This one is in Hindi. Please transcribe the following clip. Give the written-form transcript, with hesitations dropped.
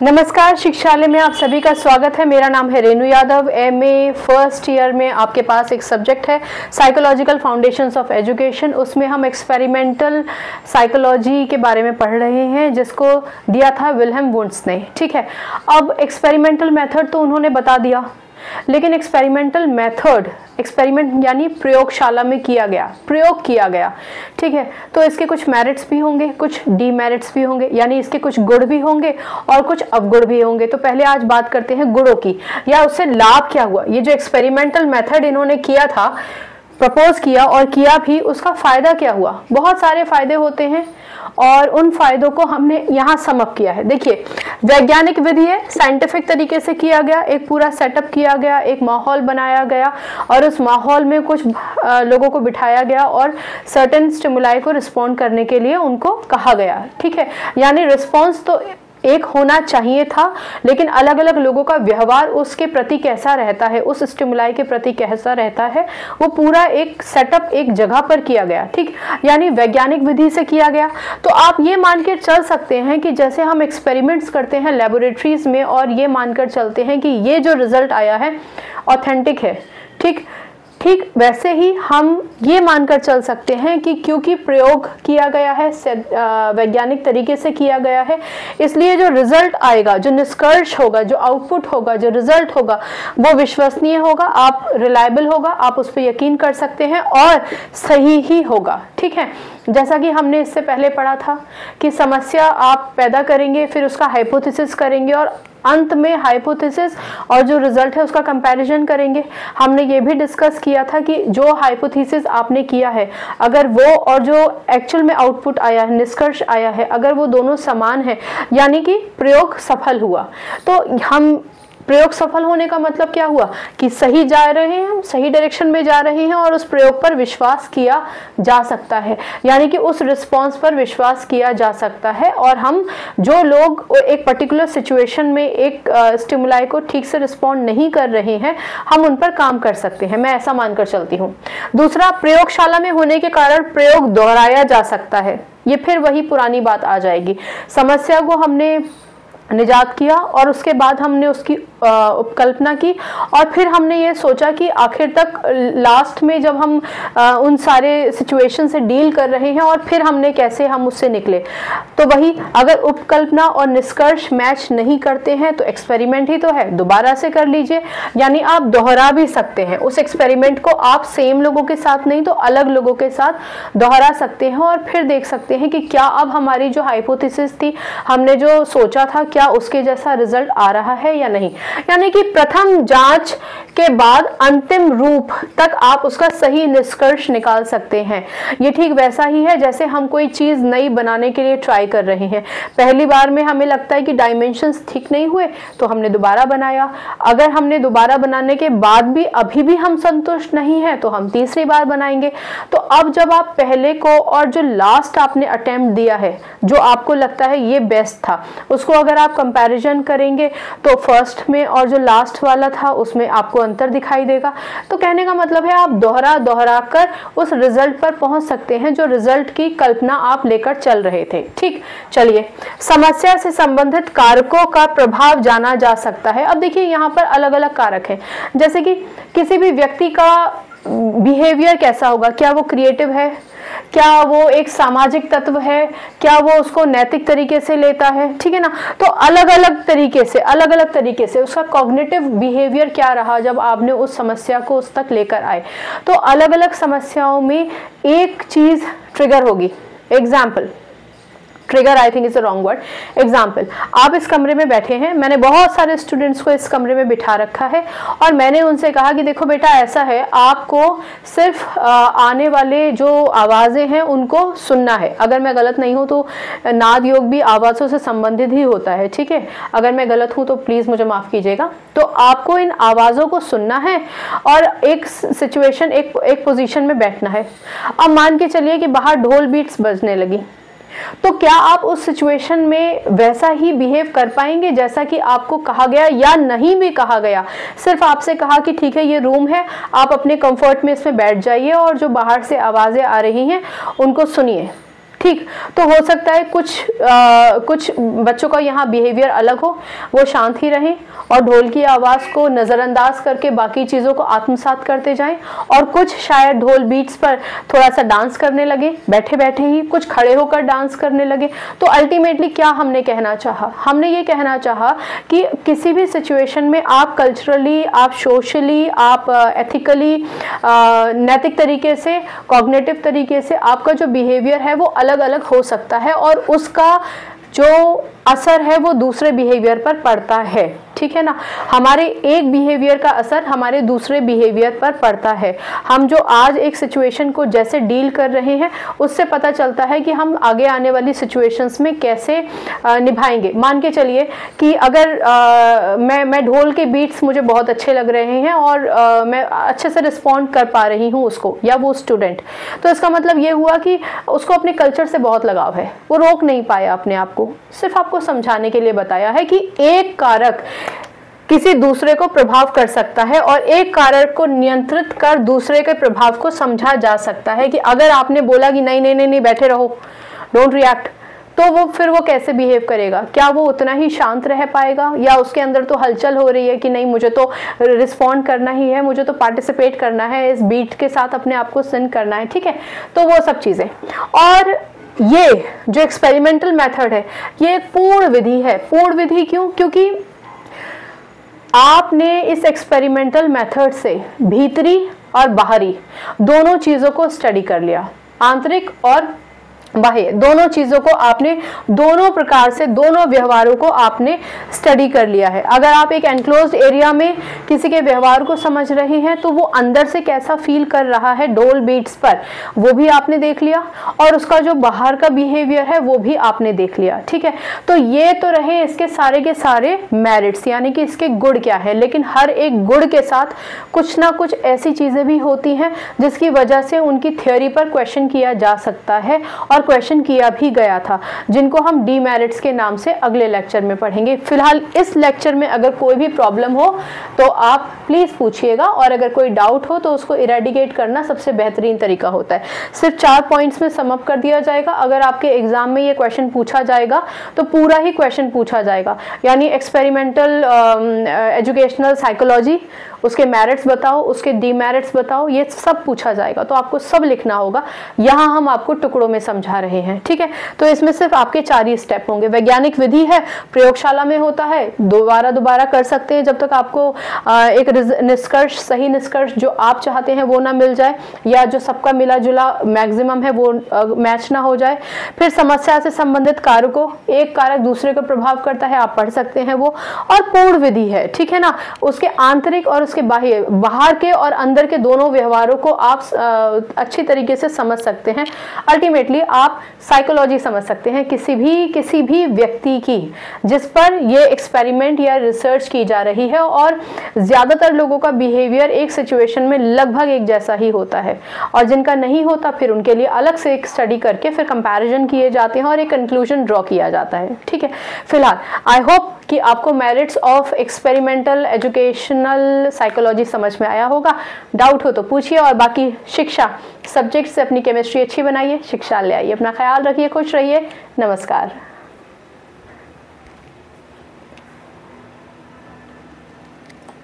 नमस्कार, शिक्षालय में आप सभी का स्वागत है। मेरा नाम है Renu Yadav. MA first year में आपके पास एक सब्जेक्ट है साइकोलॉजिकल फाउंडेशंस ऑफ एजुकेशन। उसमें हम एक्सपेरिमेंटल साइकोलॉजी के बारे में पढ़ रहे हैं, जिसको दिया था विल्हेम वुंड्स ने। ठीक है, अब एक्सपेरिमेंटल मेथड तो उन्होंने बता दिया, लेकिन एक्सपेरिमेंटल मेथड, एक्सपेरिमेंट यानी प्रयोगशाला में किया गया, प्रयोग किया गया। ठीक है, तो इसके कुछ मेरिट्स भी होंगे, कुछ डीमेरिट्स भी होंगे, यानी इसके कुछ गुण भी होंगे और कुछ अवगुण भी होंगे। तो पहले आज बात करते हैं गुणों की, या उससे लाभ क्या हुआ। ये जो एक्सपेरिमेंटल मेथड इन्होंने किया था, प्रपोज किया और किया भी, उसका फायदा क्या हुआ। बहुत सारे फायदे होते हैं और उन फायदों को हमने यहाँ सम अप किया है। देखिए, वैज्ञानिक विधि है, साइंटिफिक तरीके से किया गया, एक पूरा सेटअप किया गया, एक माहौल बनाया गया और उस माहौल में कुछ लोगों को बिठाया गया और सर्टेन स्टिमुलाई को रिस्पॉन्ड करने के लिए उनको कहा गया। ठीक है, यानी रिस्पॉन्स तो एक होना चाहिए था, लेकिन अलग अलग लोगों का व्यवहार उसके प्रति कैसा रहता है, उस स्टिमुलाई के प्रति कैसा रहता है, वो पूरा एक सेटअप एक जगह पर किया गया। ठीक, यानी वैज्ञानिक विधि से किया गया। तो आप ये मान के चल सकते हैं कि जैसे हम एक्सपेरिमेंट्स करते हैं लेबोरेटरीज में और ये मानकर चलते हैं कि ये जो रिजल्ट आया है ऑथेंटिक है, ठीक वैसे ही हम ये मानकर चल सकते हैं कि क्योंकि प्रयोग किया गया है, वैज्ञानिक तरीके से किया गया है, इसलिए जो रिजल्ट आएगा, जो निष्कर्ष होगा, जो आउटपुट होगा, जो रिजल्ट होगा, वो विश्वसनीय होगा, आप रिलायबल होगा, आप उस पर यकीन कर सकते हैं और सही ही होगा। ठीक है, जैसा कि हमने इससे पहले पढ़ा था कि समस्या आप पैदा करेंगे, फिर उसका हाइपोथेसिस करेंगे और अंत में हाइपोथेसिस और जो रिजल्ट है उसका कंपैरिजन करेंगे। हमने ये भी डिस्कस किया था कि जो हाइपोथेसिस आपने किया है, अगर वो और जो एक्चुअल में आउटपुट आया है, निष्कर्ष आया है, अगर वो दोनों समान है, यानी कि प्रयोग सफल हुआ। तो हम प्रयोग सफल होने का मतलब क्या हुआ कि सही जा रहे हैं, हम सही डायरेक्शन में जा रहे हैं और उस प्रयोग पर विश्वास किया जा सकता है, यानी कि उस रिस्पांस पर विश्वास किया जा सकता है। और हम जो लोग एक पर्टिकुलर सिचुएशन में एक स्टिमुलाई को ठीक से रिस्पॉन्ड नहीं कर रहे हैं, हम उन पर काम कर सकते हैं। मैं ऐसा मानकर चलती हूँ। दूसरा, प्रयोगशाला में होने के कारण प्रयोग दोहराया जा सकता है। ये फिर वही पुरानी बात आ जाएगी। समस्या को हमने निजात किया और उसके बाद हमने उसकी उपकल्पना की और फिर हमने ये सोचा कि आखिर तक लास्ट में जब हम उन सारे सिचुएशन से डील कर रहे हैं और फिर हमने कैसे हम उससे निकले। तो वही, अगर उपकल्पना और निष्कर्ष मैच नहीं करते हैं तो एक्सपेरिमेंट ही तो है, दोबारा से कर लीजिए। यानी आप दोहरा भी सकते हैं उस एक्सपेरिमेंट को, आप सेम लोगों के साथ नहीं तो अलग लोगों के साथ दोहरा सकते हैं और फिर देख सकते हैं कि क्या अब हमारी जो हाइपोथेसिस थी, हमने जो सोचा था, क्या उसके जैसा रिजल्ट आ रहा है या नहीं। यानी कि प्रथम जांच के बाद अंतिम रूप तक आप उसका सही निष्कर्ष निकाल सकते हैं। ये ठीक वैसा ही है जैसे हम कोई चीज नई बनाने के लिए ट्राई कर रहे हैं। पहली बार में हमें लगता है कि डायमेंशंस ठीक नहीं हुए तो हमने दोबारा बनाया। अगर हमने दोबारा बनाने के बाद भी अभी भी हम संतुष्ट नहीं है तो हम तीसरी बार बनाएंगे। तो अब जब आप पहले को और जो लास्ट आपने अटेम्प्ट दिया है, जो आपको लगता है ये बेस्ट था, उसको अगर आप कंपैरिजन करेंगे तो फर्स्ट में और जो लास्ट वाला था उसमें आपको अंतर दिखाई देगा। तो कहने का मतलब है आप दोहरा कर उस रिजल्ट पर पहुंच सकते हैं जो रिजल्ट की कल्पना आप लेकर चल रहे थे। ठीक, चलिए, समस्या से संबंधित कारकों का प्रभाव जाना जा सकता है। अब देखिए, यहाँ पर अलग अलग कारक हैं, जैसे कि किसी भी व्यक्ति का बिहेवियर कैसा होगा, क्या वो क्रिएटिव है, क्या वो एक सामाजिक तत्व है, क्या वो उसको नैतिक तरीके से लेता है। ठीक है ना, तो अलग अलग तरीके से उसका कॉग्निटिव बिहेवियर क्या रहा जब आपने उस समस्या को उस तक लेकर आए। तो अलग अलग समस्याओं में एक चीज ट्रिगर होगी। Example, trigger I think is a wrong word. Example, आप इस कमरे में बैठे हैं, मैंने बहुत सारे स्टूडेंट्स को इस कमरे में बिठा रखा है और मैंने उनसे कहा कि देखो बेटा, ऐसा है, आपको सिर्फ आने वाले जो आवाज़ें हैं उनको सुनना है। अगर मैं गलत नहीं हूँ तो नाद योग भी आवाज़ों से संबंधित ही होता है। ठीक है, अगर मैं गलत हूँ तो प्लीज़ मुझे माफ़ कीजिएगा। तो आपको इन आवाज़ों को सुनना है और एक सिचुएशन, एक पोजीशन में बैठना है। अब मान के चलिए कि बाहर ढोल बीट्स बजने लगी, तो क्या आप उस सिचुएशन में वैसा ही बिहेव कर पाएंगे जैसा कि आपको कहा गया, या नहीं भी कहा गया, सिर्फ आपसे कहा कि ठीक है ये रूम है, आप अपने कंफर्ट में इसमें बैठ जाइए और जो बाहर से आवाज़ें आ रही हैं उनको सुनिए। ठीक। तो हो सकता है कुछ बच्चों का यहाँ बिहेवियर अलग हो, वो शांत ही रहें और ढोल की आवाज़ को नज़रअंदाज करके बाकी चीज़ों को आत्मसात करते जाएं, और कुछ शायद ढोल बीट्स पर थोड़ा सा डांस करने लगे बैठे बैठे ही, कुछ खड़े होकर डांस करने लगे। तो अल्टीमेटली क्या हमने कहना चाहा? हमने ये कहना चाहा कि किसी भी सिचुएशन में आप कल्चरली, आप सोशली, आप एथिकली, नैतिक तरीके से, कॉग्निटिव तरीके से आपका जो बिहेवियर है वो अलग अलग हो सकता है, और उसका जो असर है वो दूसरे बिहेवियर पर पड़ता है। ठीक है ना, हमारे एक बिहेवियर का असर हमारे दूसरे बिहेवियर पर पड़ता है। हम जो आज एक सिचुएशन को जैसे डील कर रहे हैं उससे पता चलता है कि हम आगे आने वाली सिचुएशंस में कैसे निभाएंगे। मान के चलिए कि अगर मैं ढोल के बीट्स मुझे बहुत अच्छे लग रहे हैं और मैं अच्छे से रिस्पॉन्ड कर पा रही हूँ उसको, या वो स्टूडेंट, तो इसका मतलब ये हुआ कि उसको अपने कल्चर से बहुत लगाव है, वो रोक नहीं पाया अपने आप को। सिर्फ आपको समझाने के लिए बताया है कि एक कारक किसी दूसरे को प्रभाव कर सकता है और एक कारक को नियंत्रित कर दूसरे के प्रभाव को समझा जा सकता है। कि अगर आपने बोला कि नहीं नहीं नहीं नहीं बैठे रहो, डोंट रिएक्ट, तो वो फिर वो कैसे बिहेव करेगा? क्या वो उतना ही शांत रह पाएगा, या उसके अंदर तो हलचल हो रही है कि नहीं मुझे तो रिस्पॉन्ड करना ही है, मुझे तो पार्टिसिपेट करना है, इस बीट के साथ अपने आप को सिंक करना है। ठीक है, तो वो सब चीज़ें। और ये जो एक्सपेरिमेंटल मेथड है ये एक पूर्ण विधि है। पूर्ण विधि क्यों? क्योंकि आपने इस एक्सपेरिमेंटल मेथड से भीतरी और बाहरी दोनों चीज़ों को स्टडी कर लिया, आंतरिक और बाह्य दोनों चीज़ों को आपने, दोनों प्रकार से दोनों व्यवहारों को आपने स्टडी कर लिया है। अगर आप एक एनक्लोज्ड एरिया में किसी के व्यवहार को समझ रहे हैं तो वो अंदर से कैसा फील कर रहा है ढोल बीट्स पर, वो भी आपने देख लिया, और उसका जो बाहर का बिहेवियर है वो भी आपने देख लिया। ठीक है, तो ये तो रहे इसके सारे के सारे मेरिट्स, यानी कि इसके गुण क्या है। लेकिन हर एक गुण के साथ कुछ ना कुछ ऐसी चीज़ें भी होती हैं जिसकी वजह से उनकी थ्योरी पर क्वेश्चन किया जा सकता है, और क्वेश्चन किया भी गया था, जिनको हम डीमेरिट्स के नाम से अगले लेक्चर में पढ़ेंगे। फिलहाल इस लेक्चर में अगर कोई भी प्रॉब्लम हो तो आप प्लीज पूछिएगा, और अगर कोई डाउट हो तो उसको इरेडिकेट करना सबसे बेहतरीन तरीका होता है। सिर्फ 4 पॉइंट्स में समअप कर दिया जाएगा। अगर आपके एग्जाम में ये क्वेश्चन पूछा जाएगा तो पूरा ही क्वेश्चन पूछा जाएगा, यानी एक्सपेरिमेंटल एजुकेशनल साइकोलॉजी, उसके मेरिट्स बताओ, उसके डीमेरिट्स बताओ, ये सब पूछा जाएगा। तो आपको सब लिखना होगा। यहाँ हम आपको टुकड़ों में समझा रहे हैं। ठीक है, तो इसमें सिर्फ आपके 4 ही स्टेप होंगे। वैज्ञानिक विधि है, प्रयोगशाला में होता है, दोबारा कर सकते हैं जब तक आपको एक निष्कर्ष, सही निष्कर्ष जो आप चाहते हैं वो ना मिल जाए, या जो सबका मिला जुला मैक्सिमम है वो मैच ना हो जाए। फिर समस्या से संबंधित कारकों, एक कारक दूसरे को प्रभाव करता है, आप पढ़ सकते हैं वो। और पूर्ण विधि है, ठीक है ना, उसके आंतरिक और उसके बाह्य, बाहर के और अंदर के दोनों व्यवहारों को आप अच्छी तरीके से समझ सकते हैं। अल्टीमेटली आप साइकोलॉजी समझ सकते हैं किसी भी व्यक्ति की जिस पर ये एक्सपेरिमेंट या रिसर्च की जा रही है। और ज्यादातर लोगों का बिहेवियर एक सिचुएशन में लगभग एक जैसा ही होता है, और जिनका नहीं होता फिर उनके लिए अलग से एक स्टडी करके फिर कंपैरिजन किए जाते हैं और एक कंक्लूजन ड्रॉ किया जाता है। ठीक है, फिलहाल आई होप कि आपको merits of experimental educational psychology समझ में आया होगा। डाउट हो तो पूछिए, और बाकी शिक्षा सब्जेक्ट से अपनी केमिस्ट्री अच्छी बनाइए, शिक्षा ले आइए। अपना ख्याल रखिए, खुश रहिए, नमस्कार।